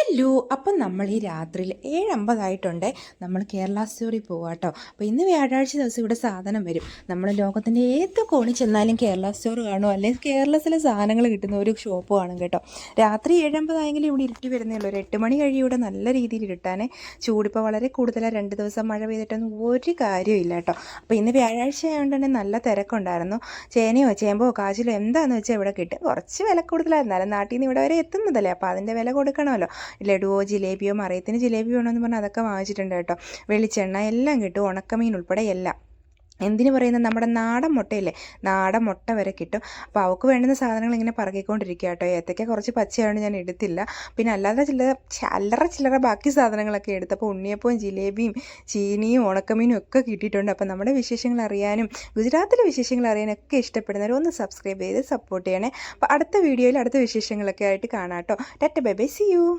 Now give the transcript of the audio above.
Hello, അപ്പം നമ്മൾ ഈ രാത്രിയിൽ 7:50 നമ്മൾ കേരള സ്റ്റോറിൽ പോവാം കേട്ടോ. അപ്പോൾ ഇന്ന് വ്യാഴാഴ്ച ദിവസം ഇവിടെ സാധനം വരും. നമ്മൾ ലോകത്തിൻ്റെ ഏത് കോണിൽ ചെന്നാലും കേരള സ്റ്റോർ കാണുമോ, അല്ലെങ്കിൽ കേരളത്തിലെ സാധനങ്ങൾ കിട്ടുന്ന ഒരു ഷോപ്പ് കാണും കേട്ടോ. രാത്രി 7:50 ഇവിടെ ഇരുട്ടി വരുന്നേ ഉള്ളൂ. ഒരു 8 മണി കഴിയും ഇവിടെ നല്ല രീതിയിൽ ഇരുട്ടാനേ. ചൂടിപ്പോൾ വളരെ കൂടുതലാണ്. 2 ദിവസം മഴ പെയ്തിട്ടൊന്നും ഒരു കാര്യമില്ല കേട്ടോ. അപ്പോൾ ഇന്ന് വ്യാഴാഴ്ച ആയതുകൊണ്ട് തന്നെ നല്ല തിരക്കുണ്ടായിരുന്നു. ചേനയോ ചേമ്പോ കാച്ചിലോ എന്താണെന്ന് വെച്ചാൽ ഇവിടെ കിട്ടും. കുറച്ച് വില കൂടുതലായിരുന്നാലും നാട്ടിൽ നിന്ന് ഇവിടെ വരെ എത്തുന്നതല്ലേ, അപ്പോൾ അതിൻ്റെ വില കൊടുക്കണമല്ലോ. ലഡുവോ ജിലേബിയോ, മറിയത്തിന് ജിലേബി വേണമെന്ന് പറഞ്ഞാൽ അതൊക്കെ വാങ്ങിച്ചിട്ടുണ്ട് കേട്ടോ. വെളിച്ചെണ്ണ എല്ലാം കിട്ടും, ഉണക്കമീൻ ഉൾപ്പെടെ എല്ലാം. എന്തിനു പറയുന്നത്, നമ്മുടെ നാടൻ മുട്ടയില്ലേ, നാടൻ മുട്ട വരെ കിട്ടും. അപ്പോൾ അവൾക്ക് വേണ്ടുന്ന സാധനങ്ങൾ ഇങ്ങനെ പറക്കിക്കൊണ്ടിരിക്കുക കേട്ടോ. ഏത്തയ്ക്ക കുറച്ച് പച്ചയായതുകൊണ്ട് ഞാൻ എടുത്തില്ല. പിന്നെ അല്ലാതെ ചില്ലറ ബാക്കി സാധനങ്ങളൊക്കെ എടുത്തപ്പോൾ ഉണ്ണിയപ്പവും ജിലേബിയും ചീനിയും ഉണക്കമീനും ഒക്കെ കിട്ടിയിട്ടുണ്ട്. അപ്പോൾ നമ്മുടെ വിശേഷങ്ങൾ അറിയാനും ഗുജറാത്തിലെ വിശേഷങ്ങൾ അറിയാനൊക്കെ ഇഷ്ടപ്പെടുന്നവർ ഒന്ന് സബ്സ്ക്രൈബ് ചെയ്ത് സപ്പോർട്ട് ചെയ്യണേ. അപ്പോൾ അടുത്ത വീഡിയോയിൽ അടുത്ത വിശേഷങ്ങളൊക്കെ ആയിട്ട് കാണാം കേട്ടോ. Tata bye bye, see U.